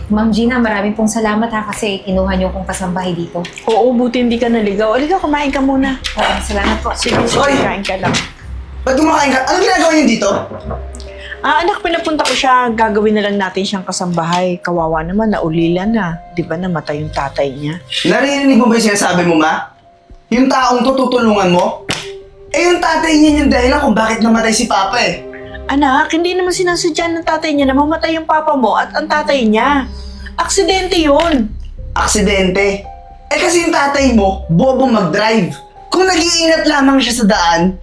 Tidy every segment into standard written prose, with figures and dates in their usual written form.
Ma'am Gina, maraming pong salamat ha kasi kinuha niyo kong kasambahay dito. Oo, buti hindi ka naligaw. Halika, kumain ka muna. Salamat po. Sige, Hoy! kain ka lang. Ba't kumakain ka? Anong ginagawa niyo dito? Anak, pinapunta ko siya. Gagawin na lang natin siyang kasambahay. Kawawa naman, naulila na. Di ba namatay yung tatay niya? Narinig mo ba yung sinasabi mo, ma? Yung taong to tutulungan mo? Eh, yung tatay niya yung dahilan kung bakit namatay si Papa eh. Anak, hindi naman sinasadya ng tatay niya na mamatay yung papa mo at ang tatay niya. Aksidente yun. Aksidente. Eh kasi yung tatay mo, bobo mag-drive. Kung nag-iingat lamang siya sa daan,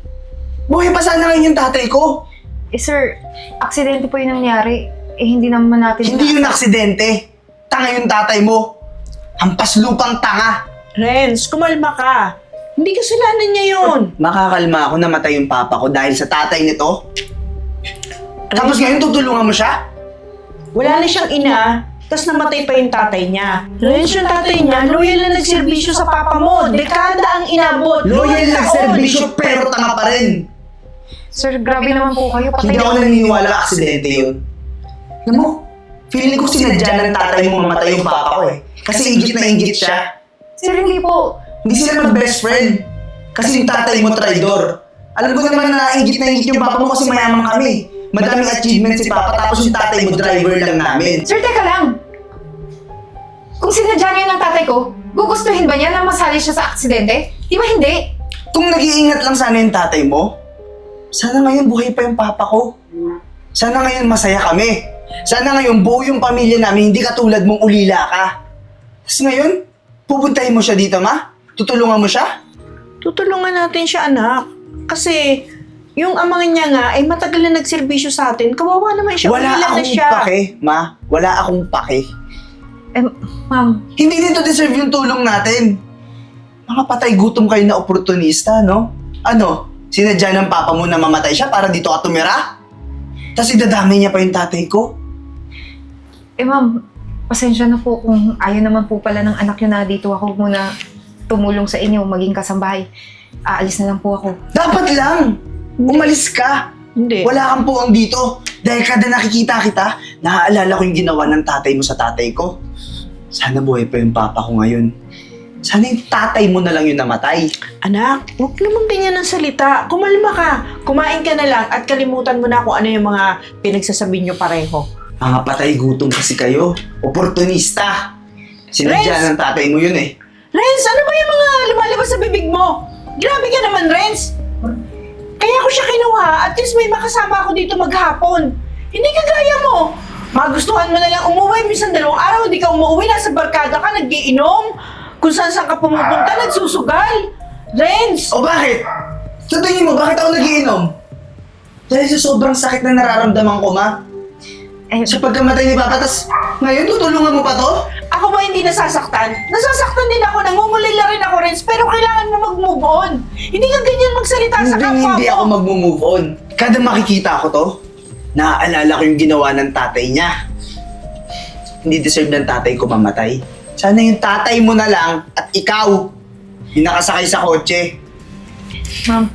buhay pa sana ngayon yung tatay ko. Sir, aksidente po yung nangyari. Hindi naman natin... Hindi yun aksidente. Tanga yung tatay mo. Hampas lupang tanga. Renz, kumalma ka. Hindi kasalanan niya yun. Makakalma ako na matay yung papa ko dahil sa tatay nito. Tapos ngayon tutulungan mo siya? Wala na siyang ina, tas namatay pa yung tatay niya. Renz, yung tatay niya, loyal na nagserbisyo sa papa mo. Dekada ang inabot. Loyal Taon. nagserbisyo pero tanga pa rin. Sir, grabe naman po kayo. Patay Hindi ako naniniwala aksidente yun. Alam mo, feeling ko sinadya ng tatay mo mamatay yung papa ko eh. Kasi ingit na ingit siya. Sir, hindi po. Hindi sila mag-best friend. Kasi yung tatay mo traidor. Alam ko naman na ingit yung papa mo kasi mayaman kami. Madaming achievement si papa tapos yung tatay mo driver lang namin. Sir, teka lang. Kung sinadya niya ng tatay ko, gugustuhin ba niya na masali siya sa aksidente? Di ba hindi? Kung nag-iingat lang sana yung tatay mo, sana ngayon buhay pa yung papa ko. Sana ngayon masaya kami. Sana ngayon buo yung pamilya namin, hindi katulad mong ulila ka. Tapos ngayon, pupuntahin mo siya dito, ma? Tutulungan mo siya? Tutulungan natin siya, anak. Kasi, yung amang niya nga ay matagal na nagserbisyo sa atin. Kawawa naman siya. Wala Ulila na akong siya. pake, ma. Wala akong pake. Ma'am, Hindi dito deserve yung tulong natin. Mga patay gutom kayo na oportunista, no? Ano? Sinadya ng papa mo na mamatay siya para dito ka tumira? Tapos idadami niya pa yung tatay ko? ma'am, pasensya na po kung ayaw naman po pala ng anak niyo na dito ako muna tumulong sa inyo, maging kasambahay. Aalis na lang po ako. Dapat lang! Umalis ka! Hindi. Wala kang puwang dito. Dahil kada nakikita kita, naaalala ko yung ginawa ng tatay mo sa tatay ko. Sana buhay pa yung papa ko ngayon. Sana yung tatay mo na lang yung namatay. Anak, huwag naman ganyan ang salita. Kumalma ka. Kumain ka na lang at kalimutan mo na kung ano yung mga pinagsasabi niyo pareho. Mga patay gutom kasi kayo. Oportunista. Sinadya Renz! ng tatay mo yun eh. Renz, ano ba yung mga lumalabas sa bibig mo? Grabe ka naman, Renz. Kaya ko siya kinuha. At least may makasama ako dito maghapon. Hindi ka gaya mo. Magustuhan mo na lang umuwi. Minsan 2 araw, hindi ka umuwi. Nasa barkada ka, nag-iinom. Kung saan ka pumupunta, nagsusugal. Renz! O bakit? Sa tingin mo, bakit ako nagiinom? Dahil sa sobrang sakit na nararamdaman ko, ma. Sa pagkamatay ni Papa, tas ngayon tutulungan mo pa to? Ako ba hindi nasasaktan? Nasasaktan din ako, nangungulila rin ako, Renz. Pero kailangan mo mag-move on. Hindi ka ganyan magsalita sa kapwa Hindi mo. ako mag-move on. Kada makikita ko to, naaalala ko yung ginawa ng tatay niya. Hindi deserve ng tatay ko mamatay. Sana yung tatay mo na lang at ikaw, yung nakasakay sa kotse. Ma'am,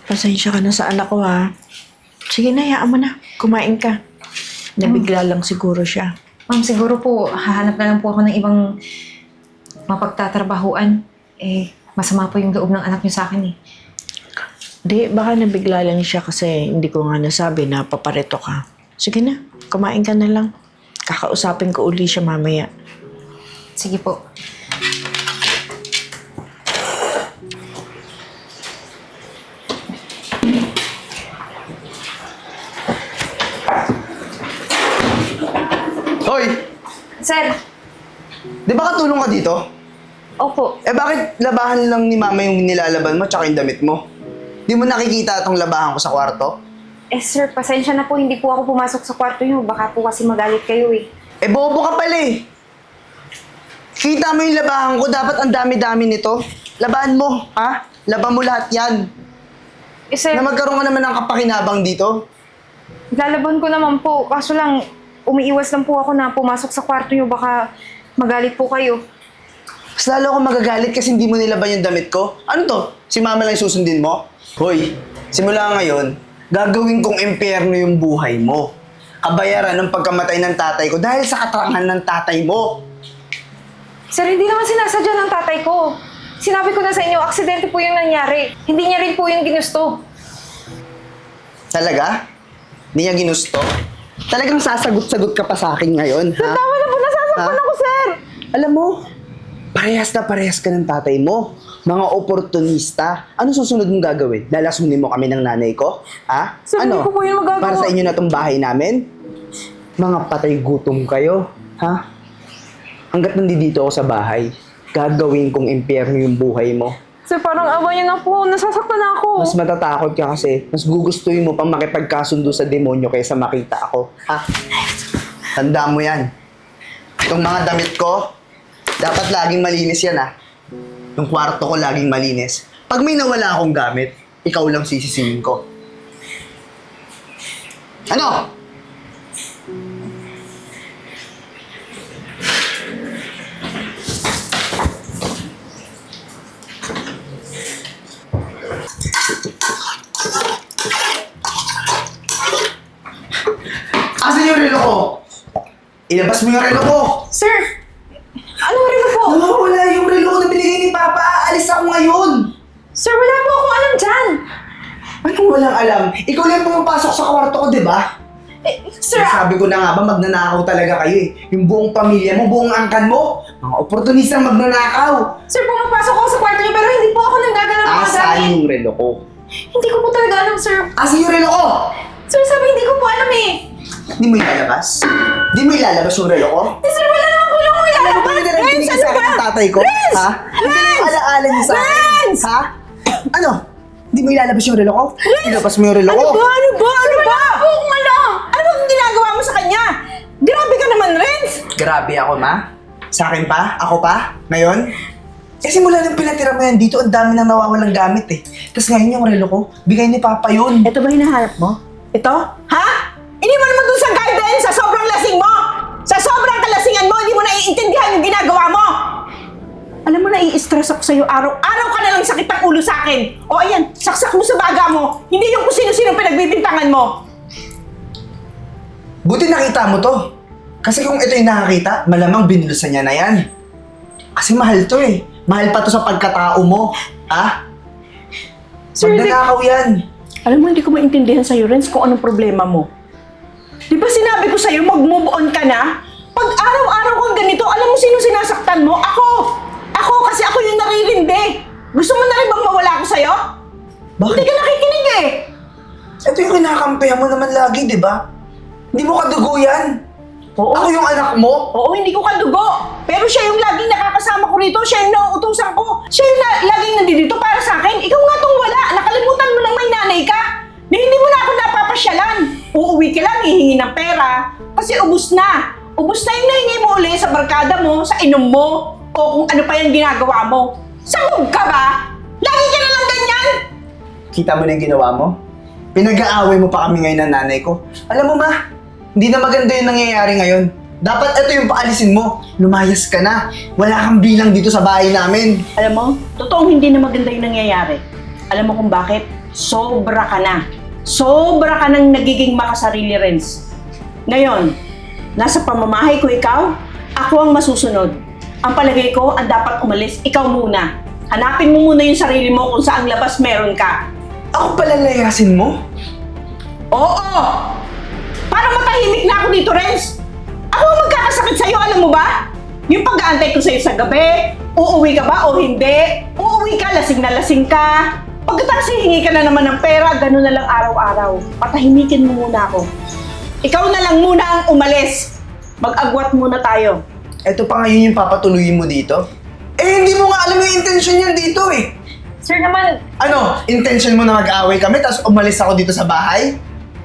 Pasensya ka na sa anak ko, ha? Sige na, hayaan mo na. Kumain ka. Nabigla lang siguro siya. ma'am, siguro po, hahanap na lang po ako ng ibang mapagtatrabahuan. Masama po yung loob ng anak niyo sa akin eh. Di, baka nabigla lang siya kasi hindi ko nga nasabi na papareto ka. Sige na, kumain ka na lang. Kakausapin ko uli siya mamaya. Sige po. Hoy! Sir! Di ba katulong ka dito? Opo. Eh bakit labahan lang ni mama yung nilalaban mo tsaka yung damit mo? Di mo nakikita itong labahan ko sa kwarto? Sir, pasensya na po. Hindi po ako pumasok sa kwarto niyo. Baka po kasi magalit kayo eh. Eh bobo ka pala eh! Kita mo yung labahan ko, dapat ang dami-dami nito. Labahan mo, ha? Laban mo lahat yan. Sir, Na magkaroon ka naman ng kapakinabang dito. lalaban ko naman po. Kaso lang, umiiwas lang po ako na pumasok sa kwarto niyo. Baka magalit po kayo. Mas lalo ako magagalit kasi hindi mo nilaban yung damit ko. Ano to? Si mama lang susundin mo? Hoy, simula ngayon, Gagawin kong impyerno yung buhay mo. Kabayaran ng pagkamatay ng tatay ko dahil sa katangahan ng tatay mo. Sir, hindi naman sinasadya ng tatay ko. Sinabi ko na sa inyo, aksidente po yung nangyari. Hindi niya rin po yung ginusto. Talaga? Hindi niya ginusto? Talagang sasagot-sagot ka pa sa akin ngayon, ha? Tama na po, nasasaktan Ha? ako, sir! Alam mo, parehas na parehas ka ng tatay mo. Mga oportunista. Ano susunod mong gagawin? Lalasunin mo kami ng nanay ko? Ha? Sir, hindi ko po yun magagawa. Para sa inyo na tong bahay namin? Mga patay gutom kayo. Ha? Hanggat nandito ako sa bahay, gagawin kong impyerno yung buhay mo. Sir, parang awa niyo na po. Nasasaktan na ako. Mas matatakot ka kasi, mas gugustuhin mo pang makipagkasundo sa demonyo kaysa makita ako. Ha? Tandaan mo yan. Itong mga damit ko, dapat laging malinis yan, ha? Yung kwarto ko laging malinis. Pag may nawala akong gamit, ikaw lang sisisihin ko. Ano? Asan yung relo ko? Ilabas mo yung relo ko! Sir! Ano rin po? Wala yung relo ko na binigay ni Papa. Alis ako ngayon. Sir, wala po akong alam dyan. Anong walang alam? Ikaw lang pumapasok sa kwarto ko, di ba? Sir, Sabi ko na nga ba, magnanakaw talaga kayo eh. Yung buong pamilya mo, buong angkan mo, mga oportunistang magnanakaw. sir, pumapasok ako sa kwarto niyo pero hindi po ako nanggagana ng mga Asan gamit. yung relo ko? Hindi ko po talaga alam, sir. Asan yung relo ko? Sir, sabi hindi ko po alam eh. Di mo ilalabas? Di mo ilalabas yung relo ko? Sir, wala naman po yung Ano ilalabas. ba yung narinig sa akin ng tatay ko? Renz! Ha? Ano ba yung alaala niyo sa akin? Renz! Ha? Ano? Di mo ilalabas yung relo ko? Ilabas mo yung relo ko? Ano ba? Wala po akong alam. Ano bang ginagawa mo sa kanya? Grabe ka naman, Renz! Grabe ako, ma. Sa akin pa? Ako pa? Ngayon? Eh, simula nang pinatira mo yan dito, ang dami nang nawawalang gamit eh. Tapos ngayon yung relo ko, bigay ni Papa yun. Ito ba hinahanap mo? Ito? Ha? Hindi mo naman dun sa guidance sa sobrang lasing mo! Sa sobrang kalasingan mo, hindi mo naiintindihan yung ginagawa mo! Alam mo, nai-stress ako sa'yo araw-araw ka na lang sakit ang ulo sa akin. O ayan, saksak mo sa baga mo. Hindi yung kung sino-sino pinagbibintangan mo. Buti nakita mo to. Kasi kung ito yung nakakita, malamang binulusan niya na yan. Kasi mahal to eh. Mahal pa to sa pagkatao mo. Ha? Sir, Magnanakaw yan. Alam mo, hindi ko maintindihan sa'yo, Renz, kung anong problema mo. Di ba sinabi ko sa'yo, mag-move on ka na? Pag araw-araw kang ganito, alam mo sino sinasaktan mo? Ako! Ako, kasi ako yung naririndi. Gusto mo na rin bang mawala ako sa'yo? Bakit? Hindi ka nakikinig eh! Ito yung kinakampihan mo naman lagi, di ba? Hindi mo kadugo yan. Oo. Ako yung anak mo. Oo, hindi ko kadugo. Pero siya yung laging nakakasama ko rito. Siya yung nauutusan ko. Siya yung laging nandito para sa akin. Ikaw nga tong wala. Nakalimutan mo lang may nanay ka. Na hindi mo na ako napapasyalan. Uuwi ka lang, hihingi ng pera. Kasi ubus na. Ubus na yung nahingi mo uli sa barkada mo, sa inom mo, o kung ano pa yung ginagawa mo. Sabog ka ba? Lagi ka na lang ganyan. Kita mo na yung ginawa mo? Pinag-aaway mo pa kami ngayon ng nanay ko. Alam mo ma, hindi na maganda yung nangyayari ngayon. Dapat ito yung paalisin mo. Lumayas ka na. Wala kang bilang dito sa bahay namin. Alam mo, totoong hindi na maganda yung nangyayari. Alam mo kung bakit? Sobra ka na. Sobra ka nang nagiging makasarili, Renz. Ngayon, nasa pamamahay ko ikaw, ako ang masusunod. Ang palagay ko, ang dapat umalis, ikaw muna. Hanapin mo muna yung sarili mo kung saang labas meron ka. Ako pala layasin mo? Oo! Para matahimik na ako dito, Renz. Ako ang magkakasakit sa'yo, alam mo ba? Yung pag-aantay ko sa'yo sa gabi, uuwi ka ba o hindi? Uuwi ka, lasing na lasing ka. Pagkatapos hihingi ka na naman ng pera, gano'n na lang araw-araw. Patahimikin mo muna ako. Ikaw na lang muna ang umalis. Mag-agwat muna tayo. Ito pa ngayon yung papatuloyin mo dito? Eh, hindi mo nga alam yung intention niyan dito eh. Sir naman, Ano, intention mo na mag-aaway kami tapos umalis ako dito sa bahay?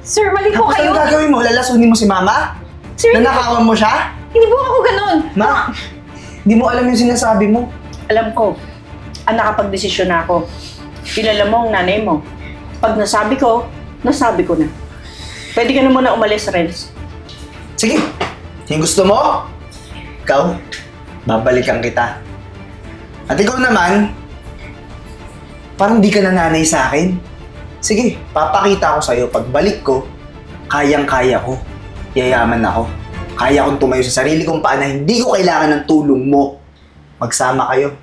sir, mali po Tapos kayo. ano gagawin mo? Lalasunin mo si mama? Sir, Nanakawan mo siya? hindi po ako ganun. Ma, hindi mo alam yung sinasabi mo. Alam ko, nakapag-desisyon na ako. Kilala mo ang nanay mo. Pag nasabi ko na. Pwede ka na muna umalis, Renz. Sige, yung gusto mo, ikaw, babalikan kita. At ikaw naman, parang di ka na nanay sa akin. Sige, papakita ko sa'yo. Pagbalik ko, kayang-kaya ko. Yayaman ako. Kaya kong tumayo sa sarili kong paa na hindi ko kailangan ng tulong mo. Magsama kayo.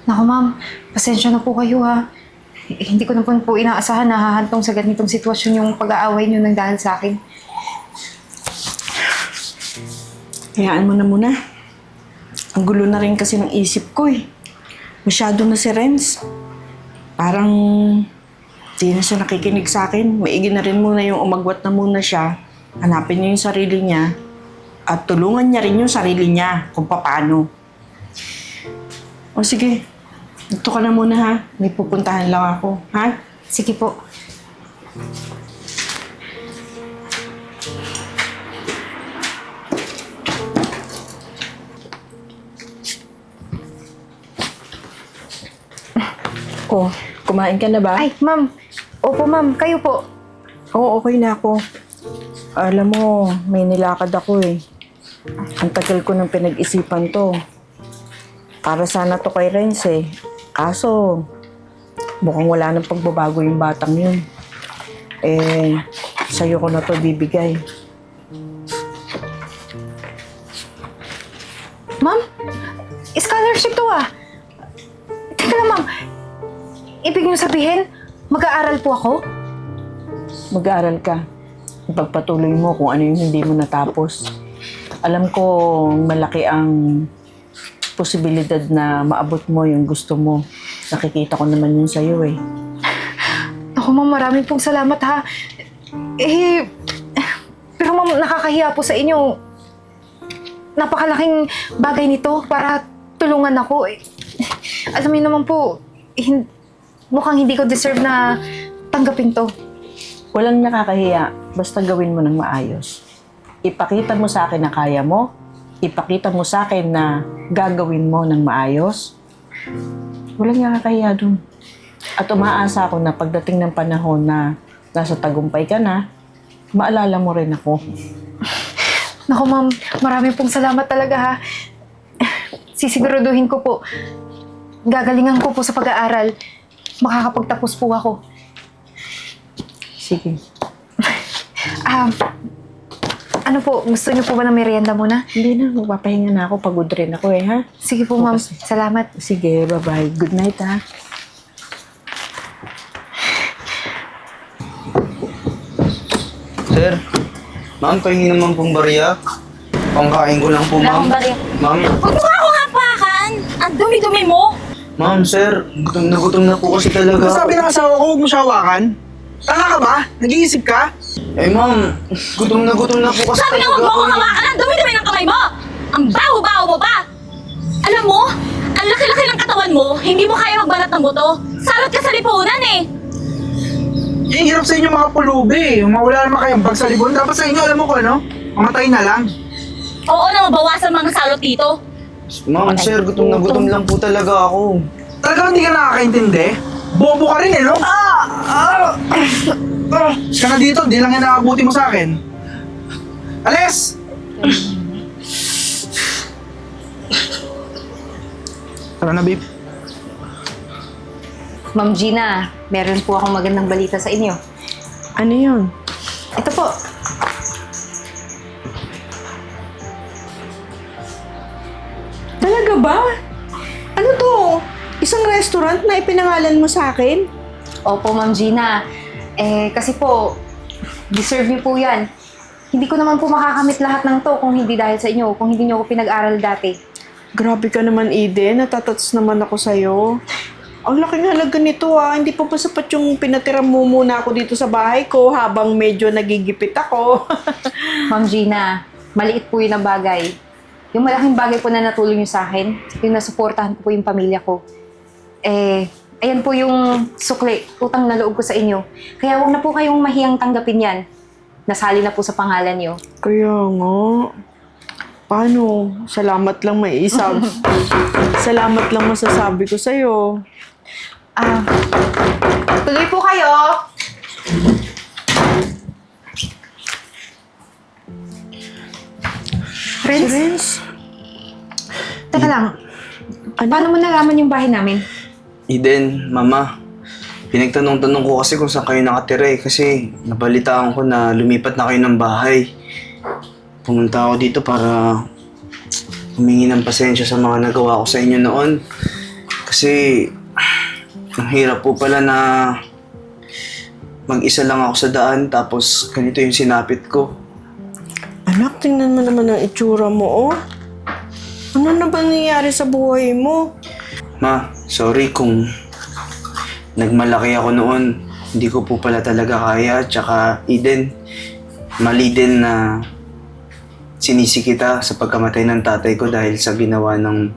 Naku ma'am, pasensya na po kayo ha. Hindi ko na po inaasahan na hahantong sa ganitong sitwasyon yung pag-aaway niyo nang dahil sa akin. Hayaan mo na muna. Ang gulo na rin kasi ng isip ko eh. Masyado na si Renz. Parang di na siya nakikinig sa akin. Maigi na rin muna yung umagwat na muna siya. Hanapin niya yung sarili niya. At tulungan niya rin yung sarili niya kung paano. O sige, dito ka na muna ha. May pupuntahan lang ako. Ha? Sige po. Oh, kumain ka na ba? Ay, ma'am. Opo ma'am, kayo po. Oo, okay na ako. Alam mo, may nilakad ako eh. Ang tagal ko nang pinag-isipan to. Para sana to kay Renz eh. Kaso, mukhang wala nang pagbabago yung batang yun. Eh, sa'yo ko na to bibigay. Ma'am, scholarship to ah. Teka lang ma'am. Ibig niyo sabihin, mag-aaral po ako? Mag-aaral ka. Ipagpatuloy mo kung ano yung hindi mo natapos. Alam ko malaki ang posibilidad na maabot mo yung gusto mo. Nakikita ko naman yun sa'yo eh. Naku ma'am, maraming pong salamat ha. Eh, pero ma'am, nakakahiya po sa inyo. Napakalaking bagay nito para tulungan ako. Eh, alam niyo naman po, mukhang hindi ko deserve na tanggapin to. Walang nakakahiya, basta gawin mo ng maayos. Ipakita mo sa akin na kaya mo, ipakita mo sa akin na gagawin mo ng maayos. Walang nakakahiya dun. At umaasa ako na pagdating ng panahon na nasa tagumpay ka na, maalala mo rin ako. Naku ma'am, maraming pong salamat talaga ha. Sisiguraduhin ko po, gagalingan ko po sa pag-aaral. Makakapagtapos po ako. Sige. Ano po, gusto niyo po ba ng merienda muna? Hindi na, magpapahinga na ako. Pagod rin ako eh, ha? Sige po ma'am, salamat. Sige, bye-bye. Good night, ha? Sir, ma'am, pahingi naman pong bariya. Pangkain ko lang po, ma'am. Ma'am, Huwag mo nga ako hapakan! Ang dumi-dumi mo! ma'am, sir, gutom na po kasi talaga. Sabi ng asawa ko, huwag mo siya hawakan. Tanga ka ba? Nag-iisip ka? Eh, ma'am, gutom na po kasi Sabi nga huwag mo ako hawakan! Ang dumi-dumi ng kamay mo! Ang baho-baho mo pa! Alam mo, ang laki-laki ng katawan mo, hindi mo kaya magbanat ng buto. Salot ka sa lipunan eh! Eh, hirap sa inyo mga pulubi. Mawala naman kayong bag sa libon. Dapat sa inyo, alam mo ko, ano? Mamatay na lang. Oo na mabawasan mga salot dito. Ma'am, sir, gutom lang po talaga ako. Talagang hindi ka nakakaintindi? Bobo ka rin eh, no? Siya na dito, di lang yan nakabuti mo sa akin. Alis! Tara na, babe. Ma'am Gina, meron po akong magandang balita sa inyo. Ano yun? Ito po. Talaga ba? Ano to? Isang restaurant na ipinangalan mo sa akin? Opo, Ma'am Gina. Kasi po, deserve niyo po yan. Hindi ko naman po makakamit lahat ng to kung hindi dahil sa inyo, kung hindi niyo ako pinag-aral dati. Grabe ka naman, Eden. Natatats naman ako sa'yo. Ang laking halaga nito ah. Hindi pa ba sapat yung pinatira mo muna ako dito sa bahay ko habang medyo nagigipit ako. Ma'am Gina, maliit po yun ang bagay. Yung malaking bagay po na natulong niyo sa akin, yung nasuportahan ko po yung pamilya ko. Ayan po yung sukli, utang na loob ko sa inyo. Kaya huwag na po kayong mahiyang tanggapin yan. Nasali na po sa pangalan niyo. Kaya nga. Paano? Salamat lang may isang. Salamat lang masasabi ko sa'yo. Tuloy po kayo! Friends, Renz? teka lang. Paano mo nalaman yung bahay namin? Eden, mama, Pinagtanong-tanong ko kasi kung saan kayo nakatira eh. Kasi nabalitaan ko na lumipat na kayo ng bahay. Pumunta ako dito para humingi ng pasensya sa mga nagawa ko sa inyo noon. Kasi ang hirap po pala na mag-isa lang ako sa daan tapos ganito yung sinapit ko. Anak, tingnan mo naman ang itsura mo, oh. Ano na ba nangyayari sa buhay mo? Ma, sorry kung nagmalaki ako noon. Hindi ko po pala talaga kaya. Tsaka Eden, mali din na sinisi kita sa pagkamatay ng tatay ko dahil sa ginawa ng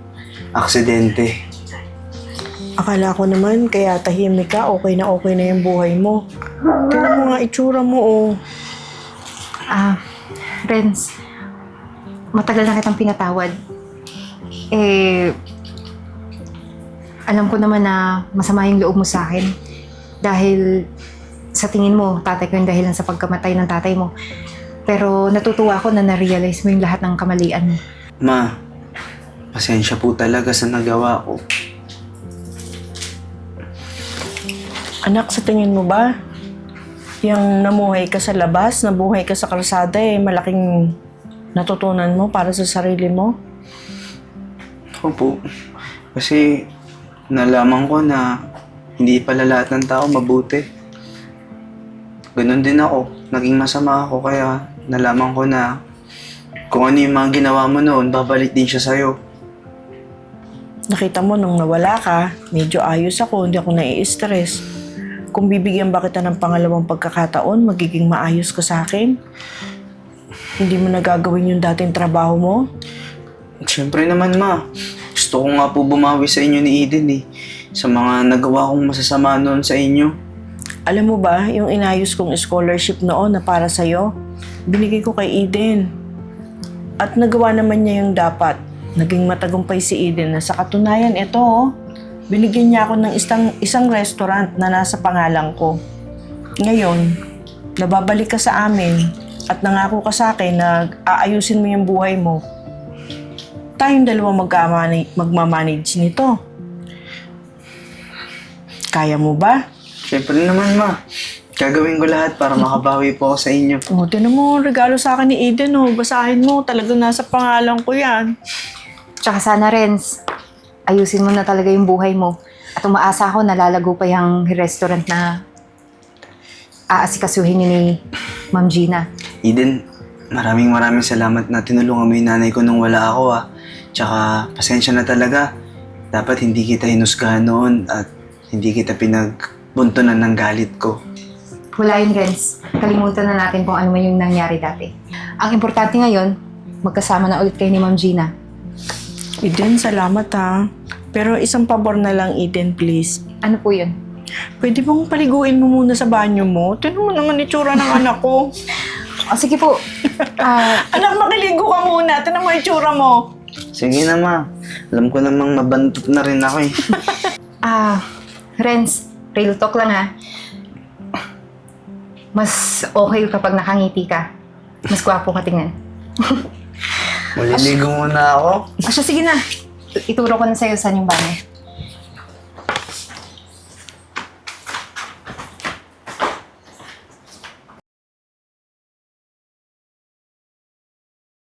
aksidente. Akala ko naman, kaya tahimik ka, okay na yung buhay mo. Tingnan mo nga itsura mo, oh. Renz, matagal na kitang pinatawad. Alam ko naman na masama yung loob mo sa akin. Dahil sa tingin mo, tatay ko yung dahilan sa pagkamatay ng tatay mo. Pero natutuwa ako na na-realize mo yung lahat ng kamalian mo. Ma, pasensya po talaga sa nagawa ko. Anak, sa tingin mo ba, yung namuhay ka sa labas, nabuhay ka sa kalsada, malaking natutunan mo para sa sarili mo? Opo. Kasi nalaman ko na hindi pala lahat ng tao mabuti. Ganon din ako. Naging masama ako kaya nalaman ko na kung ano yung mga ginawa mo noon, babalik din siya sa'yo. Nakita mo nung nawala ka, medyo ayos ako, hindi ako nai-stress. Kung bibigyan ba kita ng pangalawang pagkakataon, magiging maayos ka sa akin? Hindi mo nagagawin yung dating trabaho mo? Siyempre naman, Ma. Gusto ko nga po bumawi sa inyo ni Eden eh. Sa mga nagawa kong masasama noon sa inyo. Alam mo ba, yung inayos kong scholarship noon na para sa'yo, binigay ko kay Eden. At nagawa naman niya yung dapat. Naging matagumpay si Eden na sa katunayan, ito binigyan niya ako ng isang restaurant na nasa pangalan ko. Ngayon, nababalik ka sa amin at nangako ka sa akin na aayusin mo yung buhay mo. Tayong dalawa magmamanage nito. Kaya mo ba? Siyempre naman, Ma. Gagawin ko lahat para makabawi po ako sa inyo. Tinan mo, regalo sa akin ni Eden, basahin mo. Talagang nasa pangalan ko yan. Tsaka sana, Renz, ayusin mo na talaga yung buhay mo. At umaasa ako na lalago pa yung restaurant na aasikasuhin niyo ni Ma'am Gina. Eden, maraming salamat na tinulungan mo yung nanay ko nung wala ako Tsaka pasensya na talaga. Dapat hindi kita hinusgahan noon at hindi kita pinagbuntunan ng galit ko. Wala yun, Renz. Kalimutan na natin kung ano man yung nangyari dati. Ang importante ngayon, magkasama na ulit kayo ni Ma'am Gina. Eden, salamat ha. Pero isang pabor na lang, Eden, please. Ano po yun? Pwede bang paliguin mo muna sa banyo mo? Tignan mo naman itsura ng anak ko. Sige po. Anak, makiligo ka muna. Tignan mo itsura mo. Sige na, Ma. Alam ko namang mabantot na rin ako eh. Renz, real talk lang ha. Mas okay kapag nakangiti ka. Mas gwapo ka tingnan. Maliligo muna ako. Sige na. Ituro ko na sa'yo saan yung banyo.